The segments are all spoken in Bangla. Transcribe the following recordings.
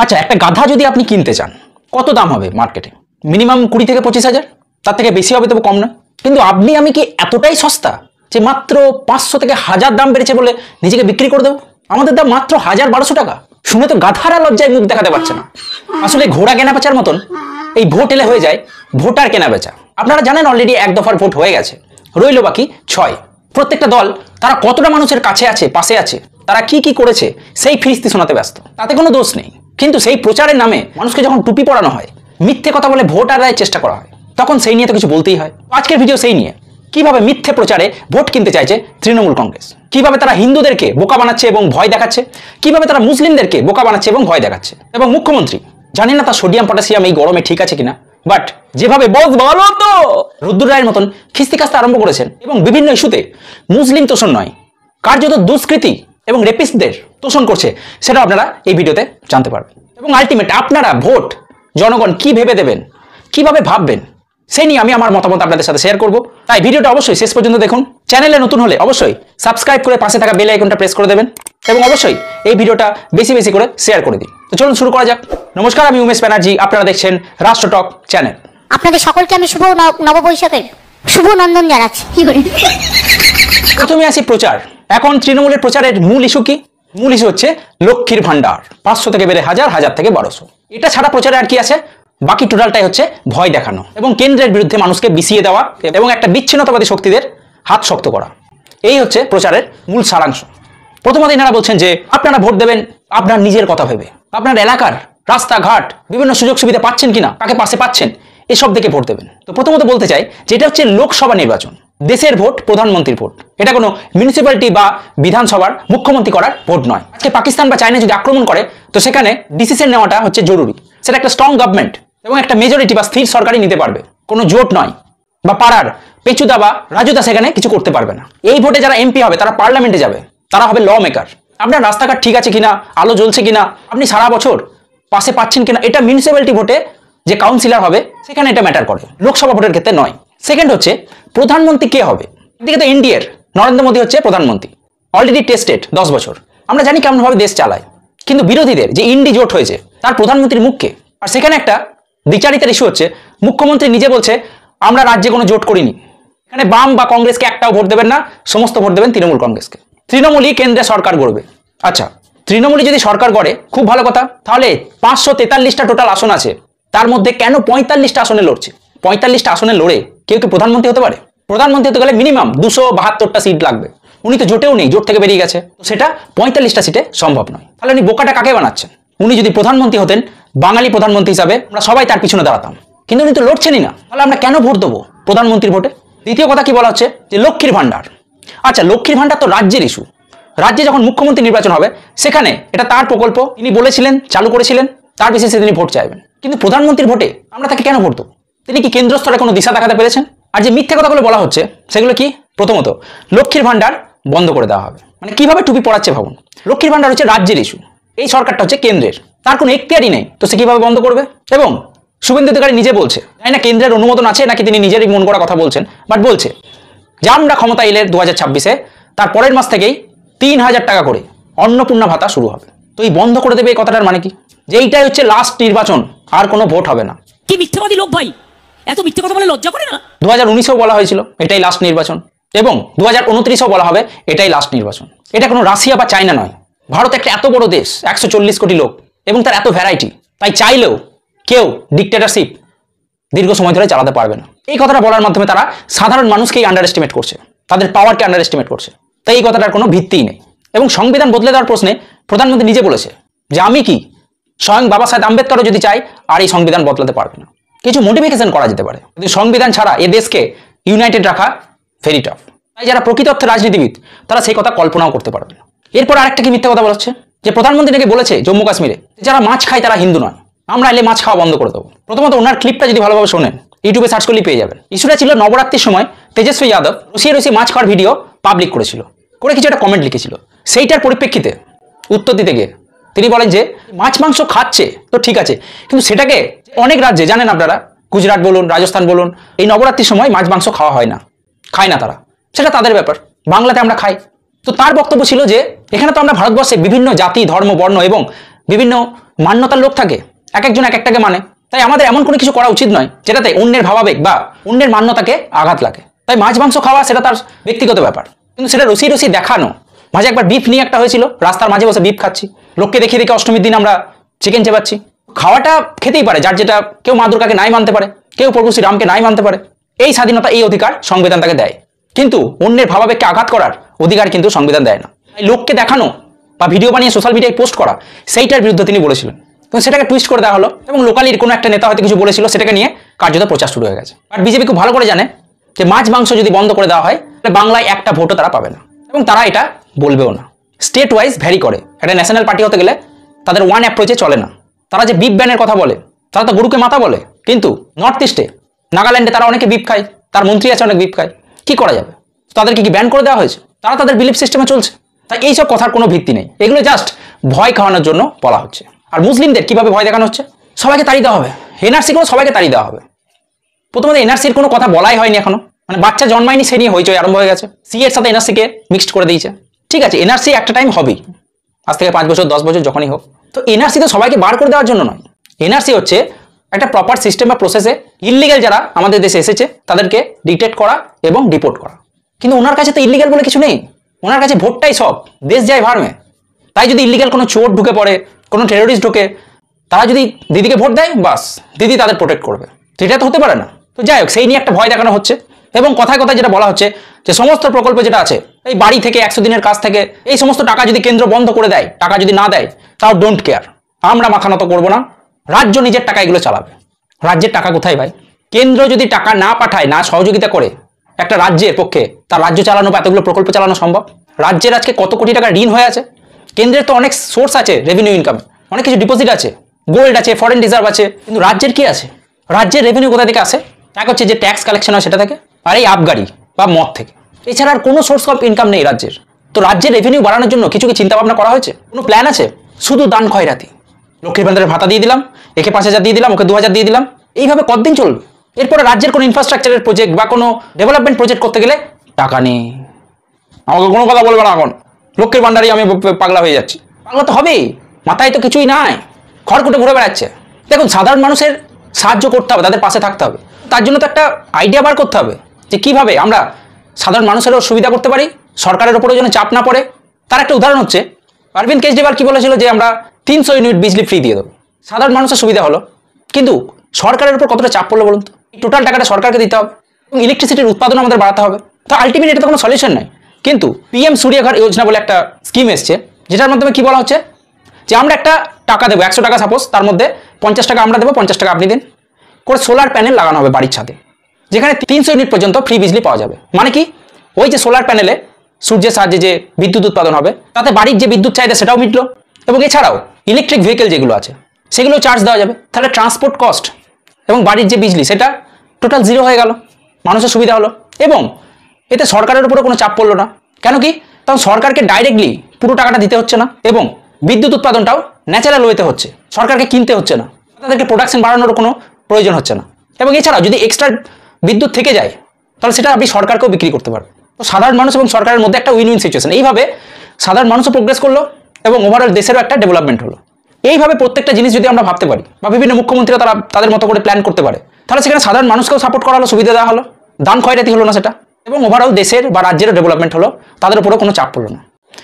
আচ্ছা, একটা গাধা যদি আপনি কিনতে চান কত দাম হবে মার্কেটে? মিনিমাম 20 থেকে 25,000, তার থেকে বেশি হবে তবে কম না। কিন্তু আপনি আমি কি এতটাই সস্তা যে মাত্র 500 থেকে 1000 দাম বেড়েছে বলে নিজেকে বিক্রি করে দেবো? আমাদের দাম মাত্র 1000-1200 টাকা। শুনে তো গাধারা লজ্জায় মুখ দেখাতে পারছে না। আসলে ঘোড়া কেনা বেচার মতন এই ভোট এলে হয়ে যায় ভোটার কেনা বেচা। আপনারা জানেন অলরেডি 1 দফার ভোট হয়ে গেছে, রইল বাকি 6। প্রত্যেকটা দল তারা কতটা মানুষের কাছে আছে, পাশে আছে, তারা কি কি করেছে সেই ফিরিস্তি শোনাতে ব্যস্ত। তাতে কোনো দোষ নেই, কিন্তু সেই প্রচারের নামে মানুষকে যখন টুপি পরানো হয়, মিথ্যে কথা বলে ভোট আদায়ের চেষ্টা করা হয়, তখন সেই নিয়ে তো কিছু বলতেই হয়। আজকের ভিডিও সেই নিয়ে, কিভাবে মিথ্যে প্রচারে ভোট কিনতে চাইছে তৃণমূল কংগ্রেস, কিভাবে তারা হিন্দুদেরকে বোকা বানাচ্ছে এবং ভয় দেখাচ্ছে, কিভাবে তারা মুসলিমদেরকে বোকা বানাচ্ছে এবং ভয় দেখাচ্ছে। এবং মুখ্যমন্ত্রী, জানি না তার সোডিয়াম পটাশিয়াম এই গরমে ঠিক আছে কিনা, বাট যেভাবে বস বলো তো রুদ্র রায়ের মতন খিস্তি কাস্তে আরম্ভ করেছেন এবং বিভিন্ন ইস্যুতে মুসলিম তোষণ নয়, কার্যত দুষ্কৃতী এবং রেপিস্টদের তোষণ করছে, সেটা আপনারা এই ভিডিওতে জানতে পারবেন। এবং আলটিমেট আপনারা ভোট জনগণ কি ভেবে দেবেন, কিভাবে ভাববেন, সেই নিয়ে আমি আমার মতামত আপনাদের সাথে শেয়ার করব। তাই ভিডিওটা অবশ্যই শেষ পর্যন্ত দেখুন। চ্যানেলে নতুন হলে অবশ্যই সাবস্ক্রাইব করে পাশে থাকা বেল আইকনটা প্রেস করে দেবেন এবং অবশ্যই এই ভিডিওটা বেশি বেশি করে শেয়ার করে দিন। তো চলুন শুরু করা যাক। নমস্কার, আমি উমেশ ব্যানার্জি, আপনারা দেখছেন রাষ্ট্রটক চ্যানেল। আপনাদের সকলকে আমি শুভ নববৈশাখের শুভ নন্দন জানাচ্ছি। প্রথমে আসি প্রচার। এখন তৃণমূলের প্রচারের মূল ইস্যু কি? মূল ইস্যু হচ্ছে লক্ষ্মীর ভান্ডার 500 থেকে বেড়ে 1000, 1000 থেকে 1200। এটা ছাড়া প্রচারে আর কি আছে? বাকি টোটালটাই হচ্ছে ভয় দেখানো এবং কেন্দ্রের বিরুদ্ধে মানুষকে বিছিয়ে দেওয়া এবং একটা বিচ্ছিন্নতাবাদী শক্তিদের হাত শক্ত করা। এই হচ্ছে প্রচারের মূল সারাংশ। প্রথমত এনারা বলছেন যে আপনারা ভোট দেবেন আপনার নিজের কথা ভেবে, আপনার এলাকার রাস্তাঘাট বিভিন্ন সুযোগ সুবিধা পাচ্ছেন কিনা, কাকে পাশে পাচ্ছেন, এসব দেখে ভোট দেবেন। তো প্রথমত বলতে চাই যে এটা হচ্ছে লোকসভা নির্বাচন, দেশের ভোট, প্রধানমন্ত্রীর ভোট। এটা কোনো মিউনিসিপ্যালিটি বা বিধানসভার মুখ্যমন্ত্রী করার ভোট নয়। আজকে পাকিস্তান বা চায়না যদি আক্রমণ করে, তো সেখানে ডিসিশন নেওয়াটা হচ্ছে জরুরি। সেটা একটা স্ট্রং গভর্নমেন্ট এবং একটা মেজরিটি বা স্থির সরকারই নিতে পারবে, কোনো জোট নয়। বা পাড়ার পেচুদা বা রাজুদা সেখানে কিছু করতে পারবে না। এই ভোটে যারা এমপি হবে তারা পার্লামেন্টে যাবে, তারা হবে ল মেকার। আপনার রাস্তাঘাট ঠিক আছে কিনা, আলো জ্বলছে কিনা, আপনি সারা বছর পাশে পাচ্ছেন কিনা, এটা মিউনিসিপ্যালিটি ভোটে যে কাউন্সিলর হবে সেখানে এটা ম্যাটার করে, লোকসভা ভোটের ক্ষেত্রে নয়। সেকেন্ড হচ্ছে প্রধানমন্ত্রী কে হবে। এদিকে তো এনডিএর নরেন্দ্র মোদী হচ্ছে প্রধানমন্ত্রী, অলরেডি টেস্টেড 10 বছর, আমরা জানি কেমনভাবে দেশ চালায়। কিন্তু বিরোধীদের যে ইন্ডি জোট হয়েছে তার প্রধানমন্ত্রীর মুখকে, আর সেখানে একটা দ্বিচারিতার ইস্যু হচ্ছে। মুখ্যমন্ত্রী নিজে বলছে আমরা রাজ্যে কোনো জোট করিনি, এখানে বাম বা কংগ্রেসকে একটাও ভোট দেবেন না, সমস্ত ভোট দেবেন তৃণমূল কংগ্রেসকে। তৃণমূলই কেন্দ্রে সরকার গড়বে। আচ্ছা, তৃণমূলই যদি সরকার গড়ে খুব ভালো কথা, তাহলে 543টা টোটাল আসন আছে, তার মধ্যে কেন 45টা আসনে লড়ছে? 45টা আসনে লড়ে কেউ কি প্রধানমন্ত্রী হতে পারে? প্রধানমন্ত্রী হতে গেলে মিনিমাম 272টা সিট লাগবে। উনি তো জোটেও নেই, জোট থেকে বেরিয়ে গেছে, তো সেটা 45টা সিটে সম্ভব নয়। তাহলে উনি বোকাটা কাকে বানাচ্ছেন? উনি যদি প্রধানমন্ত্রী হতেন, বাঙালি প্রধানমন্ত্রী হিসাবে আমরা সবাই তার পিছনে দাঁড়াতাম, কিন্তু উনি তো লড়ছেনই না, তাহলে আমরা কেন ভোট দেবো প্রধানমন্ত্রীর ভোটে? দ্বিতীয় কথা কি বলা হচ্ছে যে লক্ষ্মীর ভান্ডার। আচ্ছা, লক্ষ্মীর ভান্ডার তো রাজ্যের ইস্যু। রাজ্যে যখন মুখ্যমন্ত্রী নির্বাচন হবে সেখানে এটা তার প্রকল্প, তিনি বলেছিলেন, চালু করেছিলেন, তার বেসিসে তিনি ভোট চাইবেন। কিন্তু প্রধানমন্ত্রীর ভোটে আমরা তাকে কেন ভোট দেবো? তিনি কি কেন্দ্র স্তরে কোনো দিশা দেখাতে পেরেছেন? আর যে মিথ্যা কথাগুলো বলা হচ্ছে সেগুলো কি? প্রথমত লক্ষ্মীর ভান্ডার বন্ধ করে দেওয়া হবে, মানে কিভাবে টুপি পড়াচ্ছে ভাবুন। লক্ষ্মীর ভান্ডার হচ্ছে রাজ্যের ইস্যু, এই সরকারটা হচ্ছে কেন্দ্রের, তার কোনো এখতিয়ারই নেই, তো সে কিভাবে বন্ধ করবে? এবং শুভেন্দু অধিকারী নিজে বলছে, জানি না কেন্দ্রের অনুমোদন আছে নাকি তিনি নিজেরই মন করা কথা বলছেন, বাট বলছে যে আমরা ক্ষমতা এলে 2026-এ তার পরের মাস থেকেই 3000 টাকা করে অন্নপূর্ণা ভাতা শুরু হবে। তো এই বন্ধ করে দেবে, এই কথাটার মানে কি? যে এইটাই হচ্ছে লাস্ট নির্বাচন, আর কোনো ভোট হবে না। কি মিথ্যাবাদী লোক ভাই, এত মিথ্যে কথা বলে লজ্জা করে না? 2019-এও বলা হয়েছিল এটাই লাস্ট নির্বাচন, এবং 2029-এও বলা হবে এটাই লাস্ট নির্বাচন। এটা কোনো রাশিয়া বা চায়না নয়। ভারত একটা এত বড় দেশ, 140 কোটি লোক, এবং তার এত ভ্যারাইটি, তাই চাইলেও কেউ ডিক্টেটরশিপ দীর্ঘ সময় ধরে চালাতে পারবে না। এই কথাটা বলার মাধ্যমে তারা সাধারণ মানুষকেই আন্ডার এস্টিমেট করছে, তাদের পাওয়ারকে আন্ডার এস্টিমেট করছে। তাই এই কথাটার কোনো ভিত্তিই নেই। এবং সংবিধান বদলে দেওয়ার প্রশ্নে প্রধানমন্ত্রী নিজে বলেছে যে আমি কি, স্বয়ং বাবা সাহেব আম্বেদকরও যদি চাই আর এই সংবিধান বদলাতে পারবে না। কিছু মডিফিকেশন করা যেতে পারে, কিন্তু সংবিধান ছাড়া এ দেশকে ইউনাইটেড রাখা ভেরি টাফ। তাই যারা প্রকৃত অর্থে রাজনীতিবিদ তারা সেই কথা কল্পনাও করতে পারবে না। এরপর আরেকটা কি মিথ্যা কথা বলা হচ্ছে যে প্রধানমন্ত্রী নাকি বলেছে জম্মু কাশ্মীরে যারা মাছ খায় তারা হিন্দু নয়, আমরা এলে মাছ খাওয়া বন্ধ করে দেবো। প্রথমত ওনার ক্লিপটা যদি ভালোভাবে শোনেন, ইউটিউবে সার্চ করলেই পেয়ে যাবেন। ইস্যুটা ছিল নবরাত্রির সময় তেজস্বী যাদব রসিয়ে মাছ খাওয়ার ভিডিও পাবলিক করেছিল, করে কিছু একটা কমেন্ট লিখেছিল। সেইটার পরিপ্রেক্ষিতে উত্তর দিতে গিয়ে তিনি বলেন যে মাছ মাংস খাচ্ছে তো ঠিক আছে, কিন্তু সেটাকে অনেক রাজ্যে জানেন আপনারা, গুজরাট বলুন, রাজস্থান বলুন, এই নবরাত্রির সময় মাছ মাংস খাওয়া হয় না, খায় না তারা, সেটা তাদের ব্যাপার। বাংলাতে আমরা খাই। তো তার বক্তব্য ছিল যে এখানে তো আমরা ভারতবর্ষে বিভিন্ন জাতি, ধর্ম, বর্ণ এবং বিভিন্ন মান্যতার লোক থাকে, এক একজন এক একটাকে মানে। তাই আমাদের এমন কোনো কিছু করা উচিত নয় যেটাতে অন্যের ভাবাবেগ বা অন্যের মান্যতাকে আঘাত লাগে। তাই মাছ মাংস খাওয়া সেটা তার ব্যক্তিগত ব্যাপার, কিন্তু সেটা রসি রসি দেখানো। মাঝে একবার বিফ নিয়ে একটা হয়েছিল, রাস্তার মাঝে বসে বিফ খাচ্ছি, লোককে দেখিয়ে দেখে অষ্টমীর দিন আমরা চিকেন চেবাচ্ছি। খাওয়াটা খেতেই পারে যার যেটা, কেউ মা দুর্গাকে নাই মানতে পারে, কেউ প্রভু শ্রীরামকে নাই মানতে পারে। এই স্বাধীনতা, এই অধিকার সংবিধান তাকে দেয়, কিন্তু অন্যের ভাবাবেগকে আঘাত করার অধিকার কিন্তু সংবিধান দেয় না। তাই লোককে দেখানো বা ভিডিও বানিয়ে সোশ্যাল মিডিয়ায় পোস্ট করা, সেইটার বিরুদ্ধে তিনি বলেছিলেন, এবং সেটাকে টুইস্ট করে দেওয়া হলো, এবং লোকালির কোনো একটা নেতা হয়তো কিছু বলেছিল, সেটাকে নিয়ে কার্যত প্রচার শুরু হয়ে গেছে। আর বিজেপি খুব ভালো করে জানে যে মাছ মাংস যদি বন্ধ করে দেওয়া হয় তাহলে বাংলায় একটা ভোটও তারা পাবে না, এবং তারা এটা বলবেও না। স্টেট ওয়াইজ ভ্যারি করে, একটা ন্যাশনাল পার্টি হতে গেলে তাদের ওয়ান অ্যাপ্রোচে চলে না। তারা যে বিপ ব্যানের কথা বলে, তারা তো গরুকে মাথা বলে, কিন্তু নর্থ ইস্টে নাগাল্যান্ডে তারা অনেকে বিপ খায়, তার মন্ত্রী আছে অনেক বিপ খায়, কি করা যাবে? তাদেরকে কি ব্যান করে দেওয়া হয়েছে? তারা তাদের বিলিফ সিস্টেমে চলছে। তাই এইসব কথার কোনো ভিত্তি নেই, এগুলো জাস্ট ভয় খাওয়ানোর জন্য বলা হচ্ছে। আর মুসলিমদের কিভাবে ভয় দেখানো হচ্ছে? সবাইকে তাড়িয়ে দেওয়া হবে, এনআরসি করে সবাইকে তাড়িয়ে দেওয়া হবে। প্রথমত এনআরসির কোনো কথা বলাই হয়নি এখনো, মানে বাচ্চা জন্মায়নি সে নিয়ে হইচই আরম্ভ হয়ে গেছে। সি এর সাথে এনআরসিকে মিক্সড করে দিয়েছে। ঠিক আছে, এনআরসি একটা টাইম হবেই, আজ থেকে 5 বছর 10 বছর যখনই হোক। তো এনআরসি তো সবাইকে বার করে দেওয়ার জন্য নয়, এনআরসি হচ্ছে একটা প্রপার সিস্টেম বা প্রসেসে ইললিগাল যারা আমাদের দেশে এসেছে তাদেরকে ডিটেক্ট করা এবং ডিপোর্ট করা। কিন্তু ওনার কাছে তো ইললিগাল বলে কিছু নেই, ওনার কাছে ভোটটাই সব, দেশ যায় ভার্মে। তাই যদি ইললিগাল কোনো চোর ঢুকে পড়ে, কোনো টেরোরিস্ট ঢুকে, তারা যদি দিদিকে ভোট দেয়, বাস দিদি তাদের প্রোটেক্ট করবে, সেটা তো হতে পারে না। তো যাই হোক, সেই নিয়ে একটা ভয় দেখানো হচ্ছে, এবং কথায় কথায় যেটা বলা হচ্ছে যে সমস্ত প্রকল্প যেটা আছে, এই বাড়ি থেকে 100 দিনের কাজ থেকে, এই সমস্ত টাকা যদি কেন্দ্র বন্ধ করে দেয়, টাকা যদি না দেয়, তাও ডোন্ট কেয়ার, আমরা মাথা নত করবো না, রাজ্য নিজের টাকা এগুলো চালাবে। রাজ্যের টাকা কোথায় ভাই? কেন্দ্র যদি টাকা না পাঠায়, না সহযোগিতা করে একটা রাজ্যের পক্ষে, তার রাজ্য চালানো বা এতগুলো প্রকল্প চালানো সম্ভব? রাজ্যের আজকে কত কোটি টাকা ঋণ হয়ে আছে, কেন্দ্রের তো অনেক সোর্স আছে রেভিনিউ ইনকাম, অনেক কিছু ডিপোজিট আছে, গোল্ড আছে, ফরেন রিজার্ভ আছে, কিন্তু রাজ্যের কি আছে? রাজ্যের রেভিনিউ কোথা থেকে আসে? এক হচ্ছে যে ট্যাক্স কালেকশন হয় সেটা থেকে, আর এই আবগারি বা মদ থেকে, এছাড়া আর কোনো সোর্স অফ ইনকাম নেই রাজ্যের। তো রাজ্যের রেভিনিউ বাড়ানোর জন্য কিছু কি চিন্তা ভাবনা করা হয়েছে? কোনো প্ল্যান আছে? শুধু দান খয়রাতি, লক্ষ্মীর ভান্ডারের ভাতা দিয়ে দিলাম, একে 5,000 দিয়ে দিলাম, ওকে 2,000 দিয়ে দিলাম, এইভাবে কতদিন চলবে? এরপরে রাজ্যের কোনো ইনফ্রাস্ট্রাকচারের প্রজেক্ট বা কোনো ডেভেলপমেন্ট প্রজেক্ট করতে গেলে টাকা নেই। আমাকে কোনো কথা বলবে না, এখন লক্ষ্মীর ভান্ডারই আমি পাগলা হয়ে যাচ্ছি। পাগলা তো হবেই, মাথায় তো কিছুই নাই, খড়কুটে ঘুরে বেড়াচ্ছে। দেখুন, সাধারণ মানুষের সাহায্য করতে হবে, তাদের পাশে থাকতে হবে, তার জন্য তো একটা আইডিয়া বার করতে হবে যে কিভাবে আমরা সাধারণ মানুষেরও সুবিধা করতে পারি, সরকারের উপরে যেন চাপ না পড়ে। তার একটা উদাহরণ হচ্ছে, অরবিন্দ কেজরিওয়াল কি বলেছিল যে আমরা 300 ইউনিট বিজলি ফ্রি দিয়ে দেবো, সাধারণ মানুষের সুবিধা হলো, কিন্তু সরকারের উপর কতটা চাপ পড়লো বলুন তো? টোটাল টাকাটা সরকারকে দিতে হবে, এবং ইলেকট্রিসিটির উৎপাদন আমাদের বাড়াতে হবে। তো আলটিমেটলি এটা তো কোনো সলিউশন নাই। কিন্তু পিএম সূর্যঘর যোজনা বলে একটা স্কিম এসছে, যেটার মাধ্যমে কি বলা হচ্ছে যে আমরা একটা টাকা দেবো, 100 টাকা সাপোজ, তার মধ্যে 50 টাকা আমরা দেবো, 50 টাকা আপনি দিন, করে সোলার প্যানেল লাগানো হবে বাড়ির ছাদে, যেখানে 300 ইউনিট পর্যন্ত ফ্রি বিজলি পাওয়া যাবে। মানে কি, ওই যে সোলার প্যানেলে সূর্যের সাহায্যে যে বিদ্যুৎ উৎপাদন হবে, তাতে বাড়ির যে বিদ্যুৎ চাহিদা সেটাও মিটলো, এবং এছাড়াও ইলেকট্রিক ভেহিকেল যেগুলো আছে সেগুলো চার্জ দেওয়া যাবে। তাহলে ট্রান্সপোর্ট কস্ট এবং বাড়ির যে বিজলি সেটা টোটাল 0 হয়ে গেল, মানুষের সুবিধা হলো, এবং এতে সরকারের উপরে কোনো চাপ পড়লো না। কেন কি? তখন সরকারকে ডাইরেক্টলি পুরো টাকাটা দিতে হচ্ছে না, এবং বিদ্যুৎ উৎপাদনটাও ন্যাচারাল ওয়েতে হচ্ছে, সরকারকে কিনতে হচ্ছে না, তাদেরকে প্রোডাকশন বাড়ানোর কোনো প্রয়োজন হচ্ছে না। এবং এছাড়াও যদি এক্সট্রা বিদ্যুৎ থেকে যায়, তাহলে সেটা আপনি সরকারকেও বিক্রি করতে পারবেন। তো সাধারণ মানুষ এবং সরকারের মধ্যে একটা উইন উইন সিচুয়েশন। এইভাবে সাধারণ মানুষও প্রোগ্রেস করলো, এবং ওভারঅল দেশেরও একটা ডেভেলপমেন্ট হলো। এইভাবে প্রত্যেকটা জিনিস যদি আমরা ভাবতে পারি, বা বিভিন্ন মুখ্যমন্ত্রীরা তারা তাদের মতো করে প্ল্যান করতে পারে, তাহলে সেখানে সাধারণ মানুষকেও সাপোর্ট করা হলো, সুবিধা দেওয়া হলো, দান খয়রাতি হলো না সেটা, এবং ওভারঅল দেশের বা রাজ্যেরও ডেভেলপমেন্ট হলো, তাদের উপরেও কোনো চাপ পড়লো না।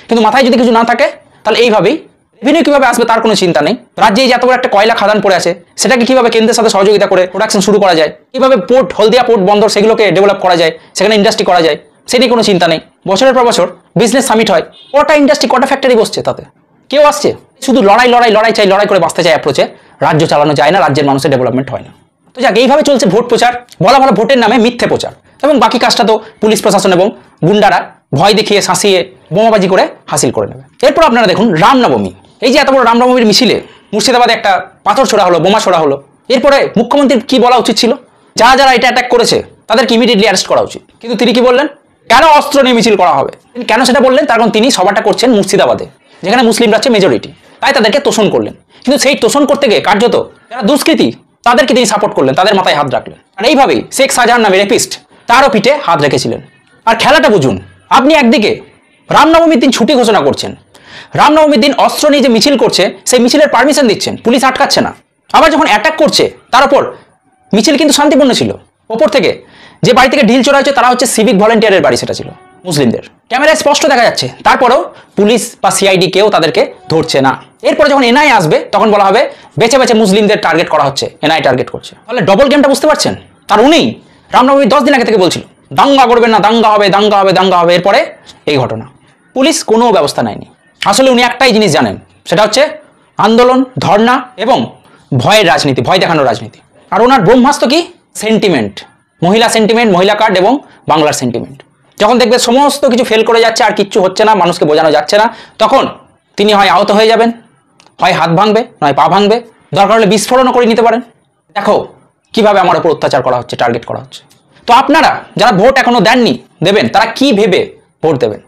কিন্তু মাথায় যদি কিছু না থাকে, তাহলে এইভাবেই রেভিনিউ কীভাবে আসবে তার কোনো চিন্তা নেই। রাজ্যে যে এত বড় একটা কয়লা খাদান পড়ে আছে, সেটাকে কীভাবে কেন্দ্রের সাথে সহযোগিতা করে প্রোডাকশন শুরু করা যায়, কীভাবে পোর্ট, হলদিয়া পোর্ট বন্দর সেগুলোকে ডেভেলপ করা যায়, সেখানে ইন্ডাস্ট্রি করা যায়, সে নিয়ে কোনো চিন্তা নেই। বছরের পর বছর বিজনেস সামিট হয়, কটা ইন্ডাস্ট্রি, কটা ফ্যাক্টরি বসছে, তাতে কেউ আসছে? শুধু লড়াই লড়াই লড়াই চাই, লড়াই করে বাঁচতে চাই অ্যাপ্রোচে, রাজ্য চালানো যায় না, রাজ্যের মানুষের ডেভেলপমেন্ট হয় না। তো যাক, এইভাবে চলছে ভোট প্রচার, বলা ভালো ভোটের নামে মিথ্যে প্রচার, এবং বাকি কাজটা তো পুলিশ প্রশাসন এবং গুন্ডারা ভয় দেখিয়ে, শাসিয়ে, বোমাবাজি করে হাসিল করে নেবে। এরপর আপনারা দেখুন রামনবমী, এই যে এত বড় রামনবমীর মিছিলে মুর্শিদাবাদে একটা পাথর ছোড়া হলো, বোমা ছোড়া হলো। এরপরে মুখ্যমন্ত্রীর কি বলা উচিত ছিল? যারা যারা এটা অ্যাটাক করেছে তাদেরকে ইমিডিয়েটলি অ্যারেস্ট করা উচিত। কিন্তু তিনি কি বললেন? কেন অস্ত্র নিয়ে মিছিল করা হবে? তিনি কেন সেটা বললেন? তার কারণ তিনি সভাটা করছেন মুর্শিদাবাদে, যেখানে মুসলিমরা হচ্ছে মেজরিটি, তাই তাদেরকে তোষণ করলেন। কিন্তু সেই তোষণ করতে গিয়ে কার্যত যারা দুষ্কৃতী তাদেরকে তিনি সাপোর্ট করলেন, তাদের মাথায় হাত রাখলেন। আর এইভাবেই শেখ শাহজাহান নামে রেপিস্ট, তারও পিঠে হাত রেখেছিলেন। আর খেলাটা বুঝুন, আপনি একদিকে রামনবমীর দিন ছুটি ঘোষণা করছেন, রামনবমীর দিন অস্ত্র নিয়ে যে মিছিল করছে সেই মিছিলের পারমিশন দিচ্ছেন, পুলিশ আটকাচ্ছে না। আবার যখন অ্যাটাক করছে তার উপর মিছিল কিন্তু শান্তিপূর্ণ ছিল, ওপর থেকে যে বাড়ি থেকে ঢিল চোরা হয়েছে তারা হচ্ছে সিভিক ভলেন্টিয়ারের বাড়ি, সেটা ছিল মুসলিমদের। ক্যামেরায় স্পষ্ট দেখা যাচ্ছে, তারপরেও পুলিশ বা সিআইডি কেউ তাদেরকে ধরছে না। এরপরে যখন এনআই আসবে তখন বলা হবে বেছে বেছে মুসলিমদের টার্গেট করা হচ্ছে, এনআই টার্গেট করছে। তাহলে ডবল গেমটা বুঝতে পারছেন? আর উনি রামনবমী 10 দিন আগে থেকে বলছিল দাঙ্গা করবেন না, দাঙ্গা হবে, দাঙ্গা হবে, দাঙ্গা হবে। এরপরে এই ঘটনা, পুলিশ কোনো ব্যবস্থা নেয়নি। আসলে উনি একটাই জিনিস জানেন, সেটা হচ্ছে আন্দোলন, ধর্ণা এবং ভয়ের রাজনীতি, ভয় দেখানোর রাজনীতি। আর ওনার ব্রহ্মাস্ত্র কি? সেন্টিমেন্ট, মহিলা সেন্টিমেন্ট, মহিলা কার্ড এবং বাংলার সেন্টিমেন্ট। যখন দেখবে সমস্ত কিছু ফেল করে যাচ্ছে, আর কিচ্ছু হচ্ছে না, মানুষকে বোঝানো যাচ্ছে না, তখন তিনি হয় আহত হয়ে যাবেন, হয় হাত ভাঙবে, নয় পা ভাঙবে, দরকার হলে বিস্ফোরণও করে নিতে পারেন। দেখো কিভাবে আমার উপর অত্যাচার করা হচ্ছে, টার্গেট করা হচ্ছে। তো আপনারা যারা ভোট এখনো দেননি, দেবেন, তারা কি ভেবে ভোট দেবেন?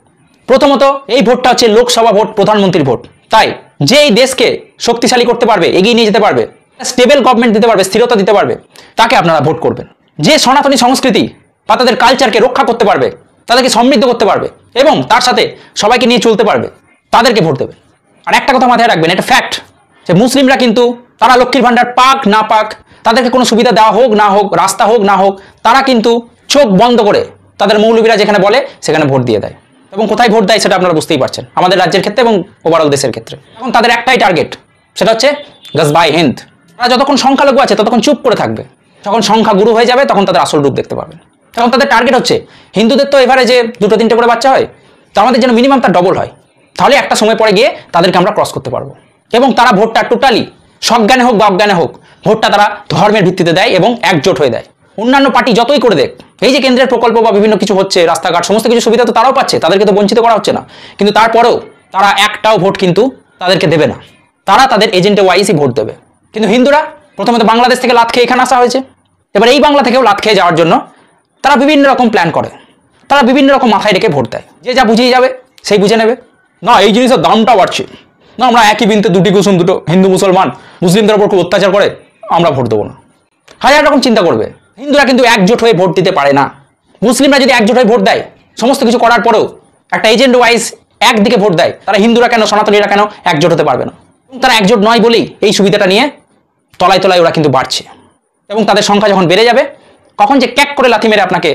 প্রথমত এই ভোটটা হচ্ছে লোকসভা ভোট, প্রধানমন্ত্রীর ভোট। তাই যে এই দেশকে শক্তিশালী করতে পারবে, এগিয়ে নিয়ে যেতে পারবে, স্টেবল গভর্নমেন্ট দিতে পারবে, স্থিরতা দিতে পারবে, তাকে আপনারা ভোট করবেন। যে সনাতনী সংস্কৃতি বা তাদের কালচারকে রক্ষা করতে পারবে, তাদেরকে সমৃদ্ধ করতে পারবে এবং তার সাথে সবাইকে নিয়ে চলতে পারবে, তাদেরকে ভোট দেবেন। আর একটা কথা মাথায় রাখবেন, এটা ফ্যাক্ট, যে মুসলিমরা কিন্তু তারা লক্ষ্মীর ভান্ডার পাক না পাক, তাদেরকে কোনো সুবিধা দেওয়া হোক না হোক, রাস্তা হোক না হোক, তারা কিন্তু চোখ বন্ধ করে তাদের মৌলবীরা যেখানে বলে সেখানে ভোট দিয়ে দেয়। এবং কোথায় ভোট দেয় সেটা আপনারা বুঝতেই পারছেন, আমাদের রাজ্যের ক্ষেত্রে এবং ওভারঅল দেশের ক্ষেত্রে। এবং তাদের একটাই টার্গেট, সেটা হচ্ছে গজবাই হিন্দ। তারা যতক্ষণ সংখ্যালঘু আছে ততক্ষণ চুপ করে থাকবে, যখন সংখ্যা গুরু হয়ে যাবে তখন তাদের আসল রূপ দেখতে পাবেন। এবং তাদের টার্গেট হচ্ছে হিন্দুদের তো এবারে যে 2-3টে করে বাচ্চা হয়, তো আমাদের যেন মিনিমাম তার ডবল হয়, তাহলে একটা সময় পরে গিয়ে তাদেরকে আমরা ক্রস করতে পারবো। এবং তারা ভোটটা টোটালি সজ্ঞানে হোক বা অজ্ঞানে হোক, ভোটটা তারা ধর্মের ভিত্তিতে দেয় এবং একজোট হয়ে দেয়। অন্যান্য পার্টি যতই করে দেখ, এই যে কেন্দ্রের প্রকল্প বা বিভিন্ন কিছু হচ্ছে, রাস্তাঘাট, সমস্ত কিছু সুবিধা তো তারাও পাচ্ছে, তাদেরকে তো বঞ্চিত করা হচ্ছে না, কিন্তু তারপরেও তারা একটাও ভোট কিন্তু তাদেরকে দেবে না, তারা তাদের এজেন্টে ওয়াইসই ভোট দেবে। কিন্তু হিন্দুরা প্রথমে তো বাংলাদেশ থেকে লাত খেয়ে এখানে আসা হয়েছে, এবার এই বাংলা থেকেও লাত খেয়ে যাওয়ার জন্য তারা বিভিন্ন রকম প্ল্যান করে, তারা বিভিন্ন রকম মাথায় রেখে ভোট দেয়। যে যা বুঝিয়ে যাবে সেই বুঝে নেবে, না এই জিনিসের দামটা বাড়ছে, না আমরা একই বিনতে দুটি কুসুম, দুটো হিন্দু মুসলমান মুসলিমদের উপর খুব অত্যাচার করে, আমরা ভোট দেবো না। হাজার রকম চিন্তা করবে। হিন্দুরা কিন্তু একজোট হয়ে ভোট দিতে পারে না। মুসলিমরা যদি একজোট হয়ে ভোট দেয়, সমস্ত কিছু করার পরেও একটা এজেন্ট ওয়াইজ একদিকে ভোট দেয়, তারা হিন্দুরা কেন, সনাতনীরা কেন একজোট হতে পারবে না? তারা একজোট নয় বলেই এই সুবিধাটা নিয়ে তলায় তলায় ওরা কিন্তু বাড়ছে। এবং তাদের সংখ্যা যখন বেড়ে যাবে, কখন যে ক্যাক করে লাথি মেরে আপনাকে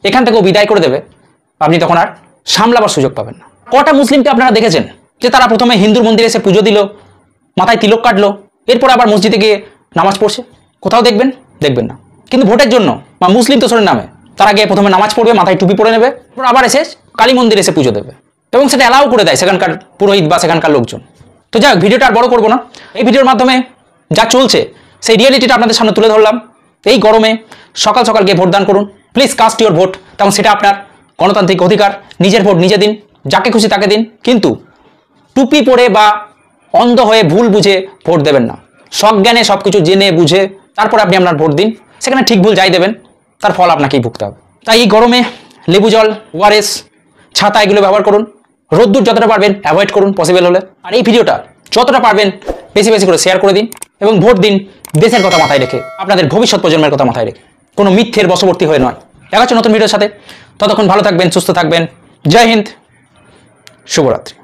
এখান থেকেও বিদায় করে দেবে, আপনি তখন আর সামলাবার সুযোগ পাবেন না। কটা মুসলিমকে আপনারা দেখেছেন যে তারা প্রথমে হিন্দুর মন্দিরে এসে পুজো দিল, মাথায় তিলক কাটলো, এরপর আবার মসজিদে গিয়ে নামাজ পড়ছে? কোথাও দেখবেন? দেখবেন না। কিন্তু ভোটের জন্য বা মুসলিম তোষণের নামে তারা গিয়ে প্রথমে নামাজ পড়বে, মাথায় টুপি পরে নেবে, আবার এসে কালী মন্দিরে এসে পুজো দেবে, এবং সেটা অ্যালাউ করে দেয় সেখানকার পুরোহিত বা সেখানকার লোকজন। তো যাই হোক, ভিডিওটা আর বড় করবো না। এই ভিডিওর মাধ্যমে যা চলছে সেই রিয়েলিটিটা আপনাদের সামনে তুলে ধরলাম। এই গরমে সকাল সকাল গিয়ে ভোটদান করুন, প্লিজ কাস্ট ইউর ভোট। তখন সেটা আপনার গণতান্ত্রিক অধিকার, নিজের ভোট নিজে দিন, যাকে খুশি তাকে দিন, কিন্তু টুপি পরে বা অন্ধ হয়ে ভুল বুঝে ভোট দেবেন না। সজ্ঞানে সবকিছু জেনে বুঝে তারপর আপনি আপনার ভোট দিন, সেখানে ঠিক ভুল যাই দেবেন, তার ফল আপনাকেই ভুগতে হবে। তাই এই গরমে লেবু জল, ওআরএস, ছাতা এগুলো ব্যবহার করুন, রোদ্দুর যতটা পারবেন অ্যাভয়েড করুন পসিবল হলে। আর এই ভিডিওটা যতটা পারবেন বেশি বেশি করে শেয়ার করে দিন এবং ভোট দিন দেশের কথা মাথায় রেখে, আপনাদের ভবিষ্যৎ প্রজন্মের কথা মাথায় রেখে, কোনো মিথ্যের বশবর্তী হয়ে নয়। দেখা হচ্ছে নতুন ভিডিওর সাথে, ততক্ষণ ভালো থাকবেন, সুস্থ থাকবেন। জয় হিন্দ, শুভরাত্রি।